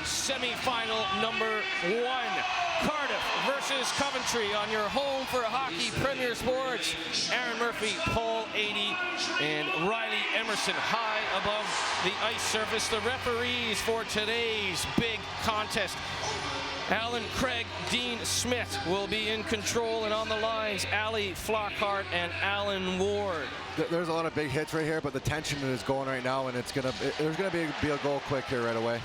semi-final number 1. Cardiff versus Coventry on your home for hockey Premier Sports. Aaron Murphy, Paul Adey, and Riley Emerson high above the ice surface. The referees for today's big contest: Alan Craig, Dean Smith will be in control, and on the lines, Ali Flockhart and Alan Ward. There's a lot of big hits right here, but the tension is going right now, and there's gonna be a goal quick here right away.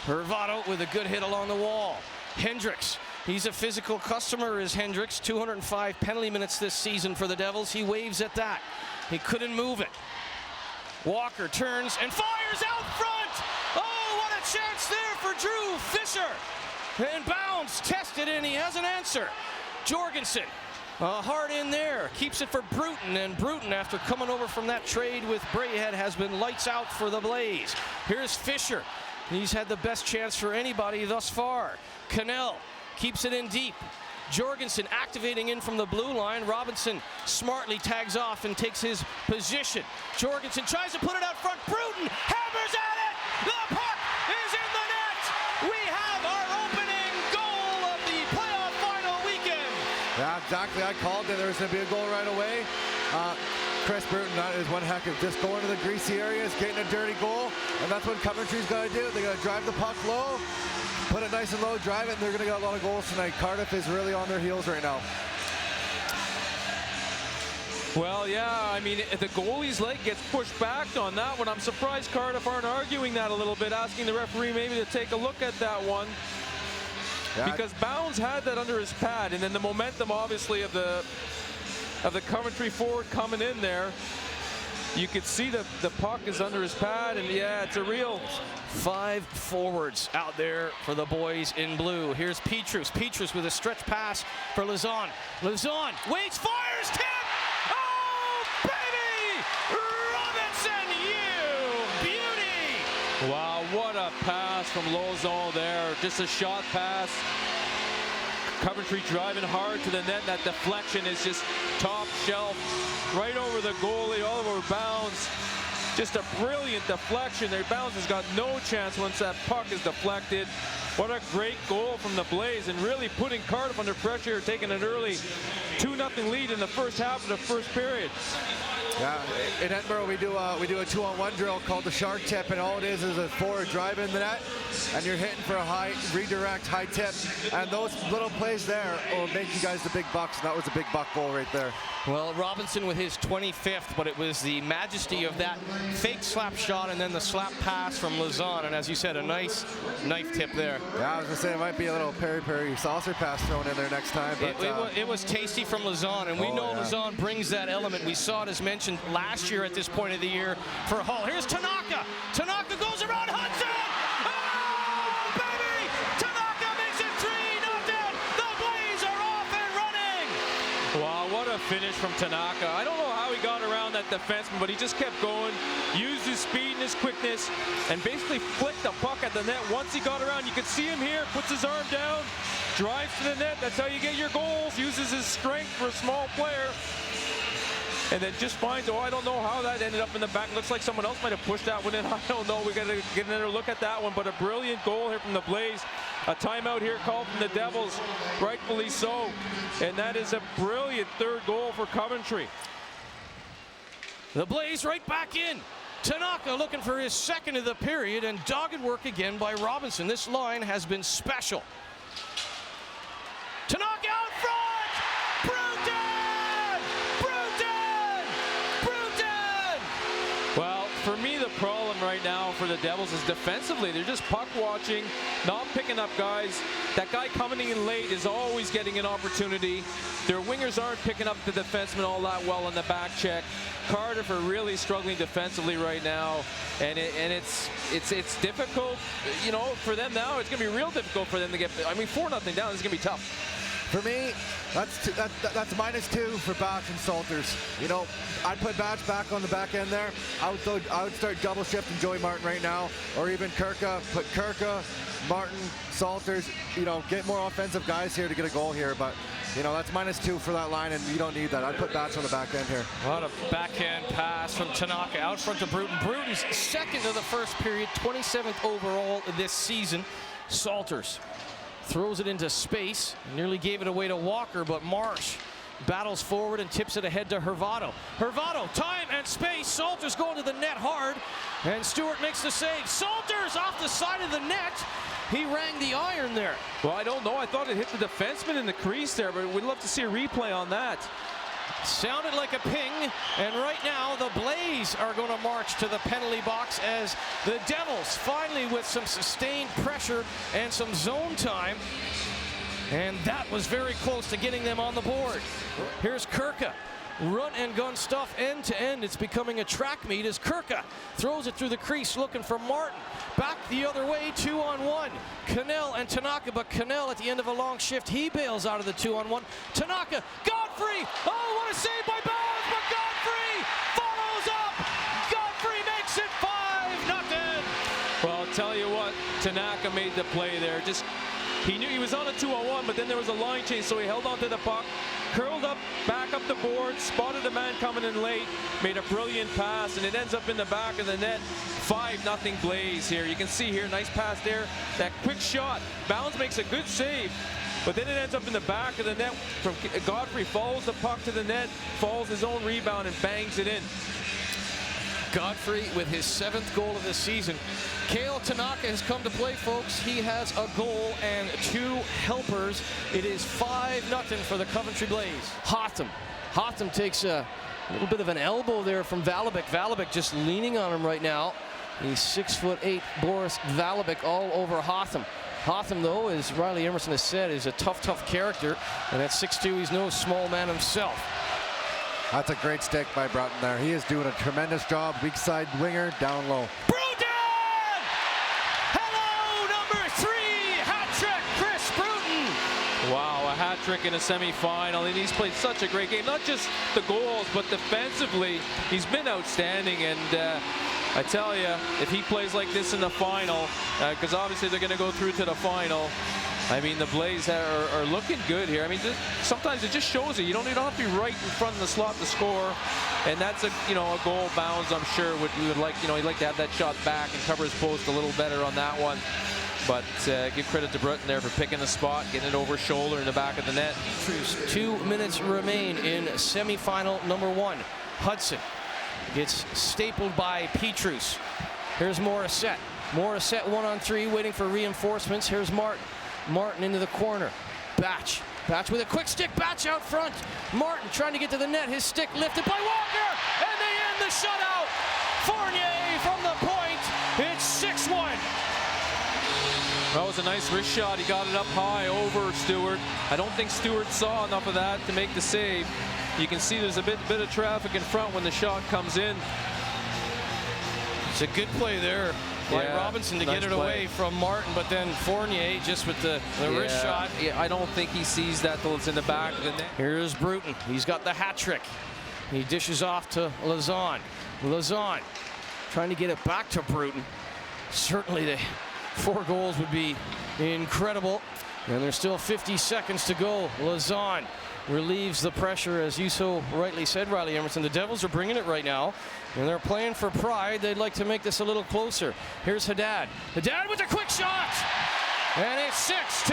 Hervado with a good hit along the wall. Hendricks, he's a physical customer, is Hendricks. 205 penalty minutes this season for the Devils. He waves at that. He couldn't move it. Walker turns and fires out front. Oh, what a chance there for Drew Fisher. And Bounds tested, and he has an answer. Jorgensen, hard in there, keeps it for Bruton, and Bruton, after coming over from that trade with Braehead, has been lights out for the Blaze. Here's Fisher. He's had the best chance for anybody thus far. Cannell keeps it in deep. Jorgensen activating in from the blue line. Robinson smartly tags off and takes his position. Jorgensen tries to put it out front. Bruton hammers at it. The puck is in the net. We have our opening goal of the playoff final weekend. Yeah, exactly. I called it. There was going to be a goal right away. Chris Bruton, that is one heck of just going to the greasy areas, getting a dirty goal, and that's what Coventry's got to do. They got to drive the puck low, put it nice and low, drive it, and they're going to get a lot of goals tonight. Cardiff is really on their heels right now. Well, yeah, I mean, the goalie's leg gets pushed back on that one. I'm surprised Cardiff aren't arguing that a little bit, asking the referee maybe to take a look at that one. Yeah. Because Bounds had that under his pad, and then the momentum, obviously, of the Coventry forward coming in there, you could see the puck is under his pad, and yeah, it's a real 5 forwards out there for the boys in blue. Here's Petrus. Petrus with a stretch pass for Lazon. Lazon waits, fires, tip! Oh, baby! Robinson, you beauty! Wow, what a pass from Lazon there. Just a shot pass. Coventry driving hard to the net. That deflection is just top shelf, right over the goalie, all over Bounds. Just a brilliant deflection there. Bounds has got no chance once that puck is deflected. What a great goal from the Blaze, and really putting Cardiff under pressure, taking an early 2-0 lead in the first half of the first period. Yeah, in Edinburgh we do a 2-on-1 drill called the shark tip, and all it is a forward drive in the net, and you're hitting for a high redirect, high tip, and those little plays there will make you guys the big bucks. And that was a big buck goal right there. Well, Robinson with his 25th, but it was the majesty of that fake slap shot and then the slap pass from Lazon, and as you said, a nice knife tip there. Yeah, I was gonna say it might be a little peri-peri saucer pass thrown in there next time. But it was tasty from Lazon, and we know Lazon brings that element. We saw it as mentioned last year at this point of the year for Hull. Here's Tanaka. Tanaka goes around Hudson. Oh, baby! Tanaka makes it 3-0. The Blaze are off and running. Wow, what a finish from Tanaka. I don't know how he got around that defenseman, but he just kept going, used his speed and his quickness, and basically flicked the puck at the net. Once he got around, you could see him here, puts his arm down, drives to the net. That's how you get your goals. Uses his strength for a small player. And then just finds, I don't know how that ended up in the back. Looks like someone else might have pushed that one in. I don't know. We got to get another look at that one. But a brilliant goal here from the Blaze. A timeout here called from the Devils, rightfully so. And that is a brilliant third goal for Coventry. The Blaze right back in. Tanaka looking for his second of the period, and dogged work again by Robinson. This line has been special. Tanaka out front! Well, for me, the problem right now for the Devils is defensively. They're just puck watching, not picking up guys. That guy coming in late is always getting an opportunity. Their wingers aren't picking up the defensemen all that well in the back check. Cardiff are really struggling defensively right now, and it's difficult, you know, for them now. It's going to be real difficult for them to get. I mean, 4-0 down is going to be tough. For me, that's -2 for Batch and Salters. You know, I'd put Batch back on the back end there. I would start double shifting Joey Martin right now, or even Kirka. Put Kirka, Martin, Salters. You know, get more offensive guys here to get a goal here. But you know, that's -2 for that line, and you don't need that. I'd put Batch on the back end here. A lot of backhand pass from Tanaka out front to Bruton. Bruton's second of the first period, 27th overall this season. Salters throws it into space, nearly gave it away to Walker, but Marsh battles forward and tips it ahead to Hervado. Hervado, time and space. Salters going to the net hard, and Stewart makes the save. Salters off the side of the net. He rang the iron there. Well, I don't know. I thought it hit the defenseman in the crease there, but we'd love to see a replay on that. Sounded like a ping, and right now the Blaze are going to march to the penalty box as the Devils finally with some sustained pressure and some zone time. And that was very close to getting them on the board. Here's Kirka. Run and gun stuff end to end. It's becoming a track meet as Kirka throws it through the crease looking for Martin. Back the other way, 2-on-1. Cannell and Tanaka, but Cannell at the end of a long shift, he bails out of the 2-on-1. Tanaka, Godfrey! Oh, what a save by Bowers, but Godfrey follows up! Godfrey makes it 5-0! Well, I'll tell you what, Tanaka made the play there. He knew he was on a 2-on-1, but then there was a line change, so he held onto the puck, curled up, back up the board, spotted a man coming in late, made a brilliant pass, and it ends up in the back of the net. 5-0 Blaze here. You can see here, nice pass there. That quick shot. Bounds makes a good save, but then it ends up in the back of the net. From Godfrey follows the puck to the net, follows his own rebound, and bangs it in. Godfrey with his 7th goal of the season. Kale Tanaka has come to play, folks. He has a goal and 2 helpers. It is 5-0 for the Coventry Blaze. Hotham takes a little bit of an elbow there from Valabik. Valabik just leaning on him right now. He's 6'8", Boris Valabik all over Hotham. Hotham, though, as Riley Emerson has said, is a tough character. And at 6'2", he's no small man himself. That's a great stick by Bruton there. He is doing a tremendous job. Weak side winger, down low. Bruton! Hello, number 3, hat trick, Chris Bruton. Wow, a hat trick in a semifinal, and he's played such a great game. Not just the goals, but defensively, he's been outstanding. And I tell you, if he plays like this in the final, because obviously they're going to go through to the final, I mean, the Blaze are looking good here. I mean, sometimes it just shows you don't have to be right in front of the slot to score, and that's a goal. Bounds, I'm sure we would like he'd like to have that shot back and cover his post a little better on that one. But give credit to Bruton there for picking the spot, getting it over shoulder in the back of the net. 2 minutes remain in semifinal number 1. Hudson gets stapled by Petrus. Here's Morissette. Morissette 1-on-3, waiting for reinforcements. Here's Martin. Martin into the corner. Batch with a quick stick. Batch out front. Martin trying to get to the net. His stick lifted by Walker, and they end the shutout. Fournier from the point. It's 6-1. That was a nice wrist shot. He got it up high over Stewart. I don't think Stewart saw enough of that to make the save. You can see there's a bit of traffic in front when the shot comes in. It's a good play there by Robinson to get it away from Martin, but then Fournier just with the wrist shot. Yeah, I don't think he sees that till it's in the back of the net. Here's Bruton. He's got the hat trick. He dishes off to Lazan. Lazan trying to get it back to Bruton. Certainly the 4 goals would be incredible. And there's still 50 seconds to go. Lazan relieves the pressure, as you so rightly said, Riley Emerson. The Devils are bringing it right now, and they're playing for pride. They'd like to make this a little closer. Here's Haddad. Haddad with a quick shot, and it's 6-2.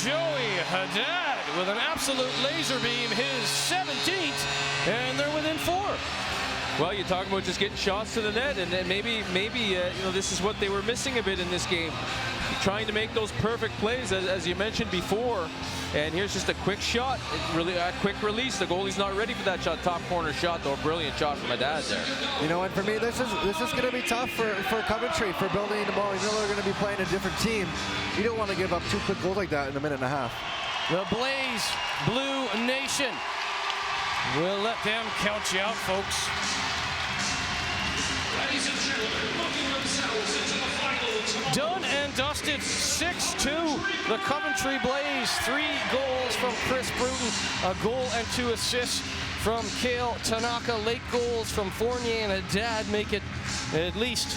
Joey Haddad with an absolute laser beam, his 17th, and they're within 4. Well, you're talking about just getting shots to the net, and then maybe this is what they were missing a bit in this game. Trying to make those perfect plays, as you mentioned before. And here's just a quick shot, really a quick release. The goalie's not ready for that shot. Top corner shot, though. A brilliant shot from Haddad there. And for me, this is going to be tough for Coventry, for building the ball. You know they're going to be playing a different team. You don't want to give up 2 quick goals like that in a minute and a half. The Blaze Blue Nation will let them count you out, folks. Ladies and gentlemen, looking themselves into the final. Done and dusted, 6-2. The Coventry Blaze, 3 goals from Chris Bruton, a goal and 2 assists from Kale Tanaka. Late goals from Fournier and Haddad make it at least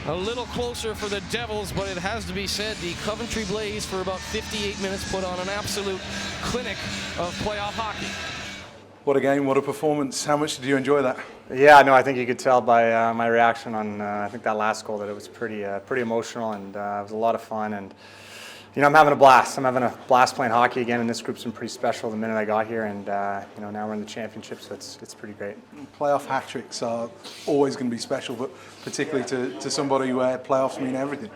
a little closer for the Devils, but it has to be said, the Coventry Blaze for about 58 minutes put on an absolute clinic of playoff hockey. What a game, what a performance. How much did you enjoy that? Yeah, no, I think you could tell by my reaction on I think that last goal that it was pretty emotional, and it was a lot of fun. And I'm having a blast. I'm having a blast playing hockey again, and this group's been pretty special the minute I got here. And now we're in the championship, so it's pretty great. Playoff hat tricks are always going to be special, but particularly to somebody where playoffs mean everything.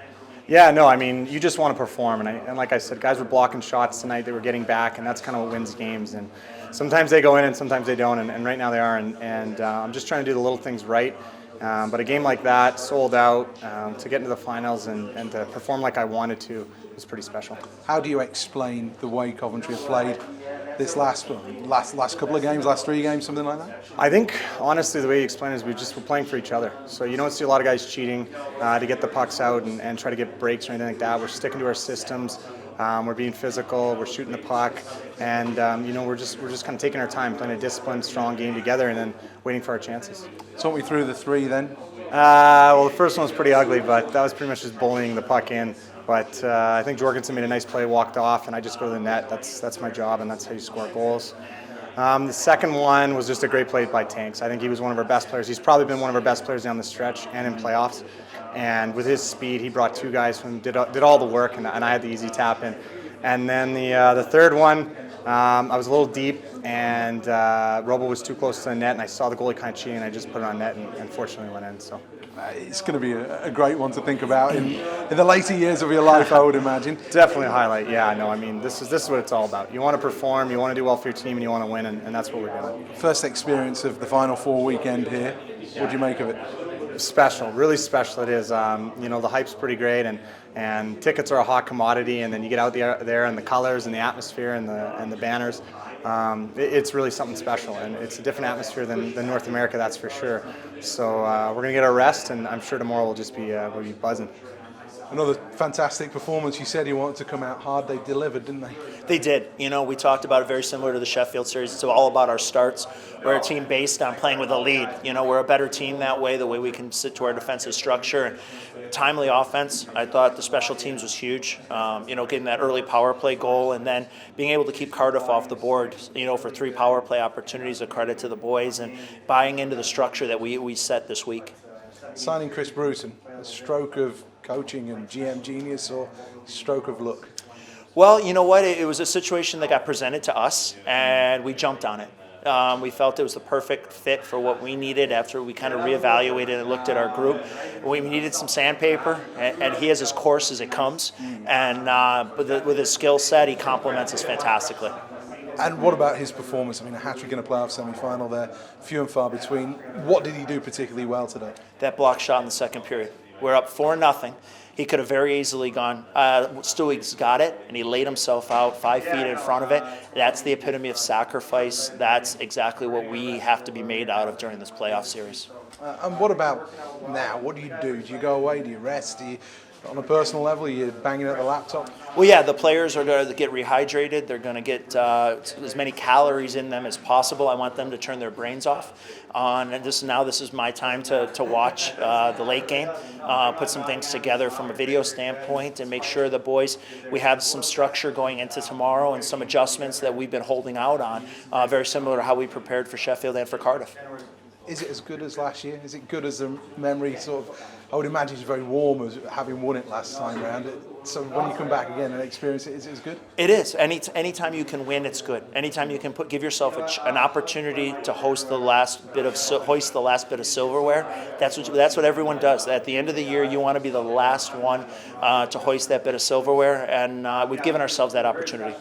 Yeah, no, I mean, you just want to perform, and like I said, guys were blocking shots tonight. They were getting back, and that's kind of what wins games. And sometimes they go in, and sometimes they don't. And right now they are. And I'm just trying to do the little things right. But a game like that, sold out, to get into the finals and to perform like I wanted to was pretty special. How do you explain the way Coventry have played this last couple of games, last 3 games, something like that? I think, honestly, the way you explain it is we're playing for each other. So you don't see a lot of guys cheating to get the pucks out and try to get breaks or anything like that. We're sticking to our systems. We're being physical. We're shooting the puck, and we're just kind of taking our time, playing a disciplined, strong game together, and then waiting for our chances. Talk me through the 3 then. Well, the first one was pretty ugly, but that was pretty much just bullying the puck in. But I think Jorgensen made a nice play, walked off, and I just go to the net. That's my job, and that's how you score goals. The second one was just a great play by Tanks. I think he was one of our best players. He's probably been one of our best players down the stretch and in playoffs. And with his speed, he brought 2 guys from did all the work, and I had the easy tap in. And then the third one, I was a little deep, and Robo was too close to the net, and I saw the goalie kind of cheating, and I just put it on net, and unfortunately went in. So. It's going to be a great one to think about in the later years of your life, I would imagine. Definitely a highlight. Yeah, no, I mean, this is what it's all about. You want to perform, you want to do well for your team, and you want to win, and that's what we're doing. First experience of the Final Four weekend here. What do you make of it? Special, really special it is. The hype's pretty great, and tickets are a hot commodity, and then you get out there and the colors and the atmosphere and the banners. It's really something special, and it's a different atmosphere than North America, that's for sure. So we're going to get our rest, and I'm sure tomorrow we'll just be buzzing. Another fantastic performance. You said you wanted to come out hard. They delivered, didn't they? They did. We talked about it very similar to the Sheffield series. It's all about our starts. We're a team based on playing with a lead. We're a better team that way, the way we can sit to our defensive structure. And timely offense, I thought the special teams was huge. Getting that early power play goal and then being able to keep Cardiff off the board, for 3 power play opportunities, a credit to the boys, and buying into the structure that we set this week. Signing Chris Bruton, a stroke of coaching and GM genius or stroke of luck? Well, you know what? It was a situation that got presented to us, and we jumped on it. We felt it was the perfect fit for what we needed after we kind of reevaluated and looked at our group. We needed some sandpaper, and he is as coarse as it comes. And with his skill set, he complements us fantastically. And what about his performance? I mean, a hat-trick in a playoff semi-final there, few and far between. What did he do particularly well today? That block shot in the second period. We're up 4-0. He could have very easily gone. Stewie's got it, and he laid himself out 5 feet in front of it. That's the epitome of sacrifice. That's exactly what we have to be made out of during this playoff series. And what about now? What do? Do you go away? Do you rest? On a personal level, are you banging at the laptop? Well, yeah, the players are going to get rehydrated. They're going to get as many calories in them as possible. I want them to turn their brains off. And this is my time to watch the late game, put some things together from a video standpoint, and make sure the boys, we have some structure going into tomorrow and some adjustments that we've been holding out on, very similar to how we prepared for Sheffield and for Cardiff. Is it as good as last year? Is it good as the memory sort of, I would imagine it's very warm as having won it last time around. So when you come back again and experience it, is it as good? It is. Anytime you can win, it's good. Anytime you can give yourself an opportunity to hoist the last bit of silverware, that's what everyone does. At the end of the year, you want to be the last one to hoist that bit of silverware, and we've given ourselves that opportunity.